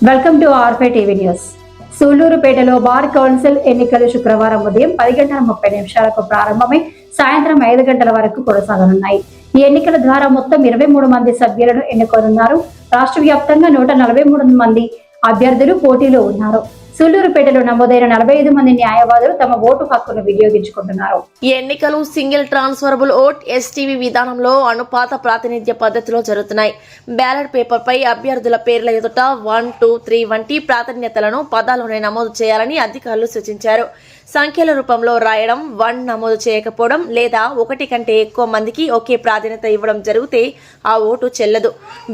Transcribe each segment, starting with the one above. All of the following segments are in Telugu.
వెల్కమ్ టు ఆర్ఫై టీవీ న్యూస్. సూళ్లూరుపేటలో బార్ కౌన్సిల్ ఎన్నికలు శుక్రవారం ఉదయం 10:30 ప్రారంభమై సాయంత్రం 5 గంటల వరకు కొనసాగనున్నాయి. ఈ ఎన్నికల ద్వారా మొత్తం 23 మంది సభ్యులను ఎన్నుకోనున్నారు. రాష్ట్ర వ్యాప్తంగా 143 మంది అభ్యర్థులు పోటీలో ఉన్నారు. సూళ్లూరుపేటలో నమోదైన 45 మంది న్యాయవాదులు తమ ఓటు హక్కును వినియోగించుకుంటున్నారు. ఈ ఎన్నికలు సింగిల్ ట్రాన్స్ఫరబుల్ ఓట్ ఎస్టీవీ విధానంలో అనుపాత ప్రాతినిధ్య పద్ధతిలో జరుగుతున్నాయి. బ్యాలెట్ పేపర్ పై అభ్యర్థుల పేర్ల ఎదుట 1, 2, 3 వంటి ప్రాధాన్యతలను పదాల్లోనే నమోదు చేయాలని అధికారులు సూచించారు. సంఖ్యల రూపంలో రాయడం, 1 నమోదు చేయకపోవడం లేదా 1 కంటే ఎక్కువ మందికి ఒకే ప్రాధాన్యత ఇవ్వడం జరిగితే ఆ ఓటు చెల్లదు.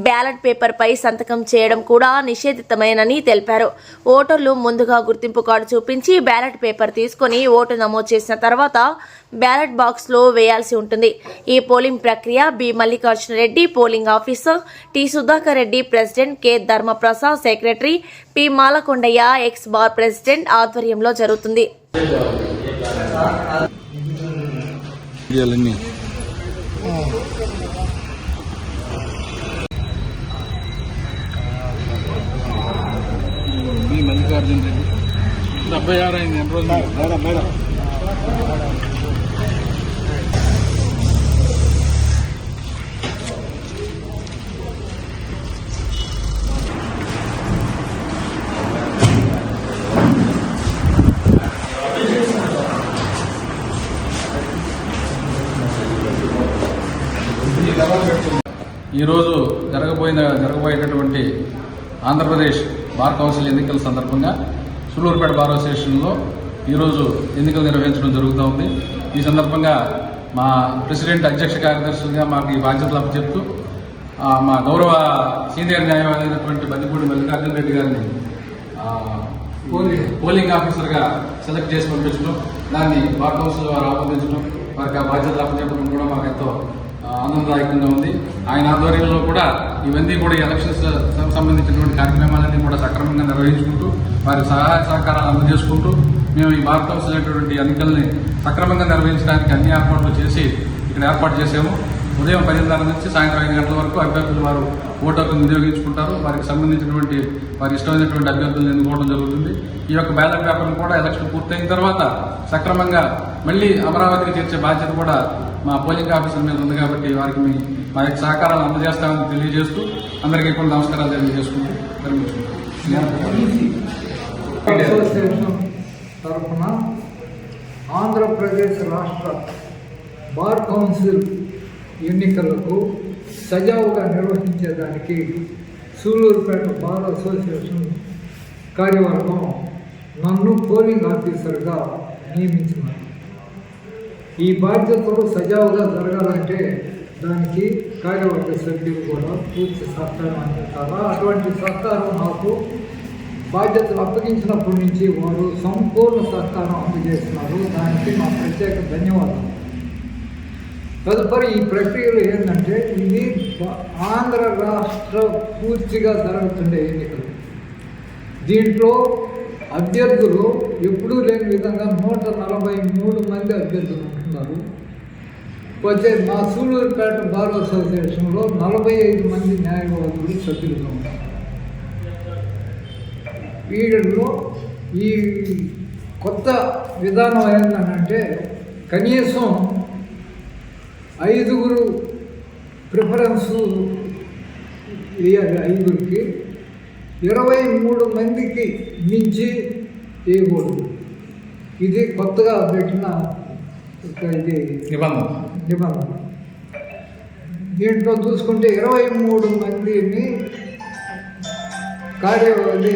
బ్యాలెట్ పేపర్ పై సంతకం చేయడం కూడా నిషేధితమేనని తెలిపారు. ఓటర్లు ముందుగా గుర్తింపు కార్డు చూపించి బ్యాలెట్ పేపర్ తీసుకుని ఓటు నమోదు చేసిన తర్వాత బ్యాలెట్ బాక్స్ లో వేయాల్సి ఉంటుంది. ఈ పోలింగ్ ప్రక్రియ B Mallikarjuna Reddy polling officer, T Sudhakar Reddy president, K Dharmaprasad secretary, P Malakondaiah ex bar president ఆధ్వర్యంలో జరుగుతుంది. మల్లికార్జున రెడ్డి 76 అయింది. ఎన్ని రోజులు మేడం ఈరోజు జరగబోయేటటువంటి ఆంధ్రప్రదేశ్ బార్ కౌన్సిల్ ఎన్నికల సందర్భంగా సూళ్లూరుపేట బార్ అసోసియేషన్లో ఈరోజు ఎన్నికలు నిర్వహించడం జరుగుతూ ఉంది. ఈ సందర్భంగా మా ప్రెసిడెంట్ అధ్యక్ష కార్యదర్శులుగా మాకు ఈ బాధ్యతలు అప్పచెప్తూ మా గౌరవ సీనియర్ న్యాయవాది అయినటువంటి బందిపూడి మల్లికార్జున రెడ్డి గారిని పోలింగ్ ఆఫీసర్గా సెలెక్ట్ చేసి పంపించడం, దాన్ని బార్ కౌన్సిల్ వారు ఆమోదించడం, వారికి ఆ బాధ్యతలు అప్పచెప్పడం కూడా మాకు ఎంతో ఆనందదాయకంగా ఉంది. ఆయన ఆధ్వర్యంలో కూడా ఇవన్నీ కూడా ఎలక్షన్స్ సంబంధించినటువంటి కార్యక్రమాలన్నీ కూడా సక్రమంగా నిర్వహించుకుంటూ వారి సహాయ సహకారాలు అందజేసుకుంటూ మేము ఈ బార్ కౌన్సిల్ అనేటువంటి ఎన్నికల్ని సక్రమంగా నిర్వహించడానికి అన్ని ఏర్పాట్లు చేసి ఇక్కడ ఏర్పాటు చేసాము. ఉదయం 10:30 నుంచి సాయంత్రం 5 గంటల వరకు అభ్యర్థులు వారు ఓటు హక్కును వినియోగించుకుంటారు. వారికి సంబంధించినటువంటి వారి ఇష్టమైనటువంటి అభ్యర్థులను ఎన్నుకోవడం జరుగుతుంది. ఈ యొక్క బ్యాలెట్ పేపర్ను కూడా ఎలక్షన్ పూర్తయిన తర్వాత సక్రమంగా మళ్ళీ అమరావతికి చేర్చే బాధ్యత కూడా మా పోలింగ్ ఆఫీసర్ మీద ఉంది కాబట్టి వారికి మా యొక్క సహకారాలు అందజేస్తామని తెలియజేస్తూ అందరికీ కూడా నమస్కారాలు తెలియజేసుకుంటూ అసోసియేషన్ తరఫున ఆంధ్రప్రదేశ్ రాష్ట్ర బార్ కౌన్సిల్ ఎన్నికలకు సజావుగా నిర్వహించేదానికి సూళ్లూరుపేట బార్ అసోసియేషన్ కార్యవర్గం నన్ను పోలింగ్ ఆఫీసర్గా నియమించినారు. ఈ బాధ్యతలు సజావుగా జరగాలంటే దానికి కార్యవర్గ సభ్యులు కూడా పూర్తి సహకారం అందిస్తారు. అటువంటి సహకారం నాకు బాధ్యతలు అప్పగించినప్పటి నుంచి వారు సంపూర్ణ సహకారం అందజేస్తున్నారు. దానికి మా ప్రత్యేక ధన్యవాదాలు. తదుపరి ఈ ప్రక్రియలు ఏంటంటే ఇది ఆంధ్ర రాష్ట్ర పూర్తిగా జరుగుతుండే ఎన్నికలు. దీంట్లో అభ్యర్థులు ఎప్పుడూ లేని విధంగా 143 మంది అభ్యర్థులు ఉంటున్నారు. పోతే మా సూళ్లూరుపేట బార్ అసోసియేషన్లో 45 మంది న్యాయవాదులు సభ్యులుగా ఉన్నారు. వీళ్ళలో ఈ కొత్త విధానం ఏంటంటే కనీసం 5 ప్రిఫరెన్స్ వేయాలి. 5కి 23 మందికి మించి వేయకూడదు. ఇది కొత్తగా పెట్టిన ఇది నిబంధన. దీంట్లో చూసుకుంటే 23 మందిని కార్యవర్గ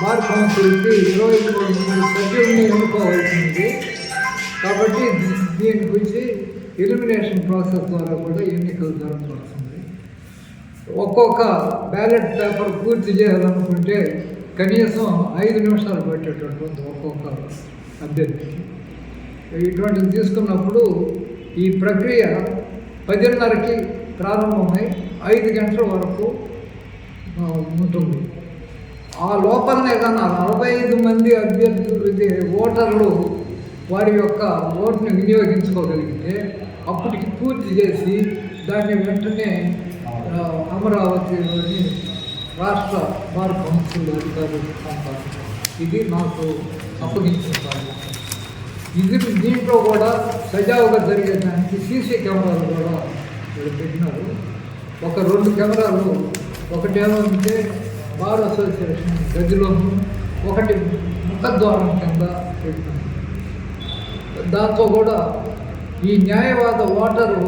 బార్ కౌన్సిల్కి 23 మంది సభ్యుల్ని ఎన్నుకోవాల్సింది. కాబట్టి దీని గురించి ఎలిమినేషన్ ప్రాసెస్ ద్వారా కూడా ఎన్నికలు జరగవలసింది. ఒక్కొక్క బ్యాలెట్ పేపర్ పూర్తి చేయాలనుకుంటే కనీసం 5 నిమిషాలు పట్టేటటువంటి ఒక్కొక్క అభ్యర్థికి. ఇటువంటిది తీసుకున్నప్పుడు ఈ ప్రక్రియ 10:30కి ప్రారంభమై 5 గంటల వరకు ఉంటుంది. ఆ లోపలనే కానీ 45 మంది అభ్యర్థులు ఓటర్లు వారి యొక్క ఓటుని వినియోగించుకోగలిగితే అప్పటికి పూర్తి చేసి దాన్ని వెంటనే అమరావతిలోని రాష్ట్ర బార్ కౌన్సిల్ అధికారులు పంపాలి. ఇది నాకు అప్పగించిన బాధ్యత. దీంట్లో కూడా సజావుగా జరిగేదానికి సీసీ కెమెరాలు కూడా ఇక్కడ పెట్టినారు. ఒక 2 కెమెరాలు, ఒకటేమంటే బార్ అసోసియేషన్ గదిలోను, ఒకటి ముఖద్వారం కింద పెట్టినారు. దాంతో కూడా ఈ న్యాయవాద ఓటరు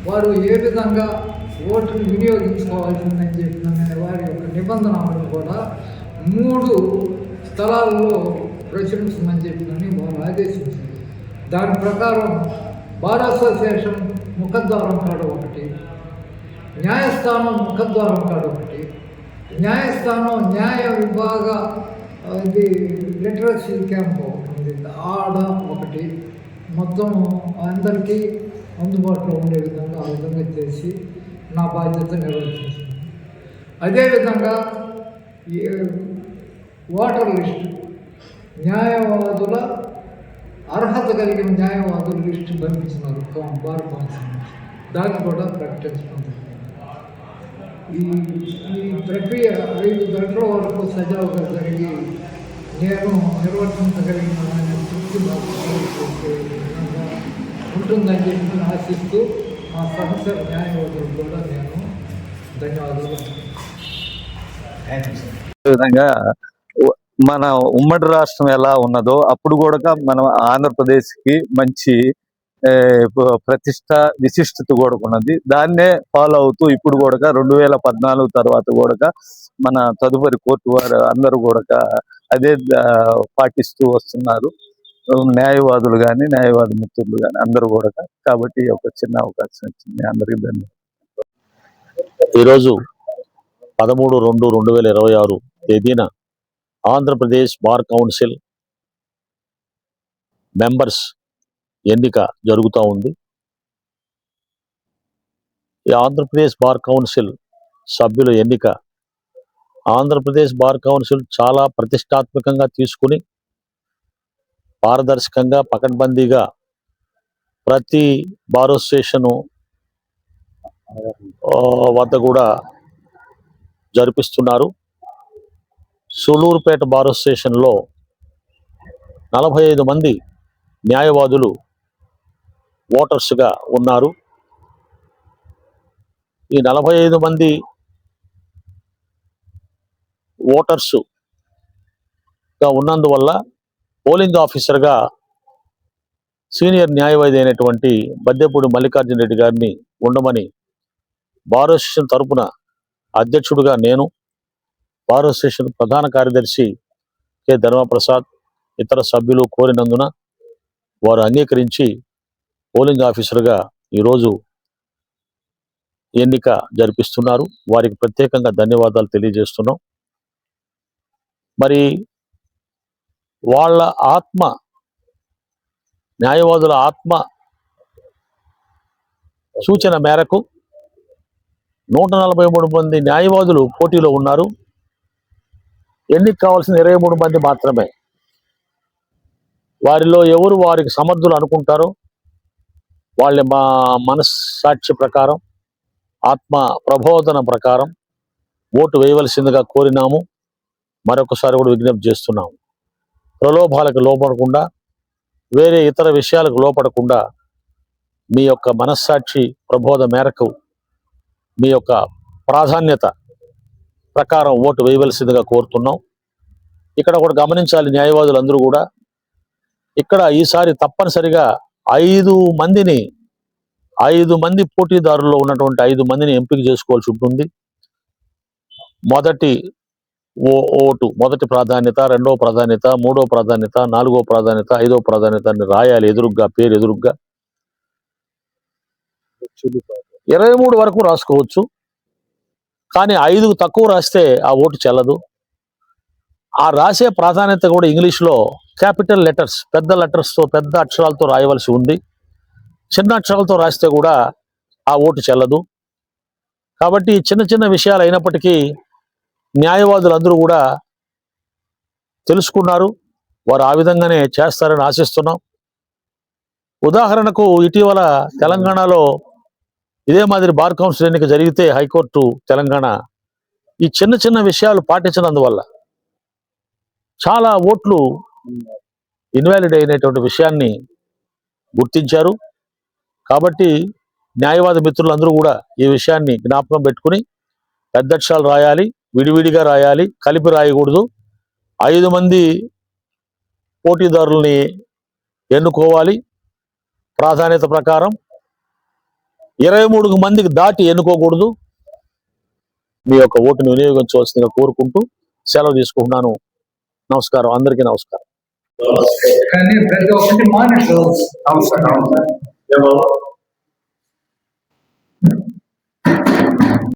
వారు ఏ విధంగా ఓటును వినియోగించుకోవాల్సిందని చెప్పిన వారి యొక్క నిబంధనలను కూడా 3 స్థలాల్లో ప్రచురించమని చెప్పినని వారు ఆదేశించారు. దాని ప్రకారం బార్ అసోసియేషన్ ముఖద్వారం కాడ ఒకటి, న్యాయస్థానం ముఖద్వారం కాడ ఒకటి, న్యాయస్థానం న్యాయ విభాగ ఇది లిటరసీ క్యాంప్ ఉంది ఆడ ఒకటి, మొత్తం అందరికీ అందుబాటులో ఉండే విధంగా ఆ విధంగా చేసి నా బాధ్యత నిర్వర్తించింది. అదేవిధంగా ఈ ఓటర్ లిస్టు, న్యాయవాదుల అర్హత కలిగిన న్యాయవాదుల లిస్టు పంపించినారు బార్ కౌన్సిల్ నుంచి. దాన్ని కూడా ప్రకటించడం. ఈ ప్రక్రియ 5 గంటల వరకు సజావుగా జరిగి నేను నిర్వర్తించగలిగిన తృప్తి ఉంటుందని చెప్పి ఆశిస్తూ మా సహచర న్యాయవాదులు కూడా నేను ధన్యవాదాలు. విధంగా మన ఉమ్మడి రాష్ట్రం ఎలా ఉన్నదో అప్పుడు కూడా మన ఆంధ్రప్రదేశ్కి మంచి ప్రతిష్ట విశిష్టత కూడా ఉన్నది. దాన్నే ఫాలో అవుతూ ఇప్పుడు కూడా 2014 తర్వాత కూడా మన తదుపరి కోర్టు వారు అందరూ కూడా అదే పాటిస్తూ వస్తున్నారు. న్యాయవాదులు కానీ న్యాయవాద మిత్రులు కానీ అందరూ కూడా. కాబట్టి ఒక చిన్న అవకాశం ఇచ్చింది అందరికీ ధన్యవాదాలు. ఈరోజు 13/2/2026 తేదీన ఆంధ్రప్రదేశ్ బార్ కౌన్సిల్ మెంబర్స్ ఎన్నిక జరుగుతూ ఉంది. ఈ ఆంధ్రప్రదేశ్ బార్ కౌన్సిల్ సభ్యుల ఎన్నిక ఆంధ్రప్రదేశ్ బార్ కౌన్సిల్ చాలా ప్రతిష్టాత్మకంగా తీసుకుని పారదర్శకంగా పకడ్బందీగా ప్రతి బార్ అసోసియేషను వద్ద కూడా జరిపిస్తున్నారు. సూలూరుపేట బార్ అసోసియేషన్లో 45 మంది న్యాయవాదులు ఓటర్స్గా ఉన్నారు. ఈ 45 మంది ఓటర్స్గా ఉన్నందువల్ల పోలింగ్ ఆఫీసర్గా సీనియర్ న్యాయవాది అయినటువంటి బద్దెపూడి మల్లికార్జున రెడ్డి గారిని ఉండమని బార్ అసోసియేషన్ తరపున అధ్యక్షుడిగా నేను, బార్ అసోసియేషన్ ప్రధాన కార్యదర్శి కె ధర్మప్రసాద్, ఇతర సభ్యులు కోరినందున వారు అంగీకరించి పోలింగ్ ఆఫీసర్గా ఈరోజు ఎన్నిక జరిపిస్తున్నారు. వారికి ప్రత్యేకంగా ధన్యవాదాలు తెలియజేస్తున్నాం. మరి వాళ్ళ ఆత్మ, న్యాయవాదుల ఆత్మ సూచన మేరకు 143 మంది న్యాయవాదులు పోటీలో ఉన్నారు. ఎన్నిక కావాల్సిన 23 మంది మాత్రమే. వారిలో ఎవరు వారికి సమర్థులు అనుకుంటారో వాళ్ళ మా మనస్సాక్షి ప్రకారం, ఆత్మ ప్రబోధన ప్రకారం ఓటు వేయవలసిందిగా కోరినాము. మరొకసారి కూడా విజ్ఞప్తి చేస్తున్నాము. ప్రలోభాలకు లోపడకుండా, వేరే ఇతర విషయాలకు లోపడకుండా మీ యొక్క మనస్సాక్షి ప్రబోధ మేరకు మీ యొక్క ప్రాధాన్యత ప్రకారం ఓటు వేయవలసిందిగా కోరుతున్నాం. ఇక్కడ కూడా గమనించాలి, న్యాయవాదులందరూ కూడా ఇక్కడ ఈసారి తప్పనిసరిగా 5 మంది పోటీదారుల్లో ఉన్నటువంటి 5 మందిని ఎంపిక చేసుకోవాల్సి ఉంటుంది. మొదటి ఓటు, మొదటి ప్రాధాన్యత, 2వ ప్రాధాన్యత, 3వ ప్రాధాన్యత, 4వ ప్రాధాన్యత, 5వ ప్రాధాన్యత అని రాయాలి ఎదురుగ్గా, పేరు ఎదురుగ్గా. 23 వరకు రాసుకోవచ్చు, కానీ 5కు తక్కువ రాస్తే ఆ ఓటు చెల్లదు. ఆ రాసే ప్రాధాన్యత కూడా ఇంగ్లీష్లో క్యాపిటల్ లెటర్స్, పెద్ద లెటర్స్తో, పెద్ద అక్షరాలతో రాయవలసి ఉంది. చిన్న అక్షరాలతో రాస్తే కూడా ఆ ఓటు చెల్లదు. కాబట్టి చిన్న చిన్న విషయాలు అయినప్పటికీ న్యాయవాదులందరూ కూడా తెలుసుకున్నారు. వారు ఆ విధంగానే చేస్తారని ఆశిస్తున్నాం. ఉదాహరణకు ఇటీవల తెలంగాణలో ఇదే మాదిరి బార్ కౌన్సిల్ ఎన్నిక జరిగితే హైకోర్టు తెలంగాణ ఈ చిన్న చిన్న విషయాలు పాటించినందువల్ల చాలా ఓట్లు ఇన్వాలిడ్ అయినటువంటి విషయాన్ని గుర్తించారు. కాబట్టి న్యాయవాద మిత్రులందరూ కూడా ఈ విషయాన్ని జ్ఞాపకం పెట్టుకుని పెద్దక్షరాలు రాయాలి, విడివిడిగా రాయాలి, కలిపి రాయకూడదు. 5 మంది పోటీదారుల్ని ఎన్నుకోవాలి ప్రాధాన్యత ప్రకారం. 23 మందికి దాటి ఎన్నుకోకూడదు. మీ యొక్క ఓటును వినియోగించవలసిందిగా కోరుకుంటూ సెలవు తీసుకుంటున్నాను. నమస్కారం, అందరికీ నమస్కారం. కానీ ప్రతి ఒక్కటి మానిటర్ అవును సార్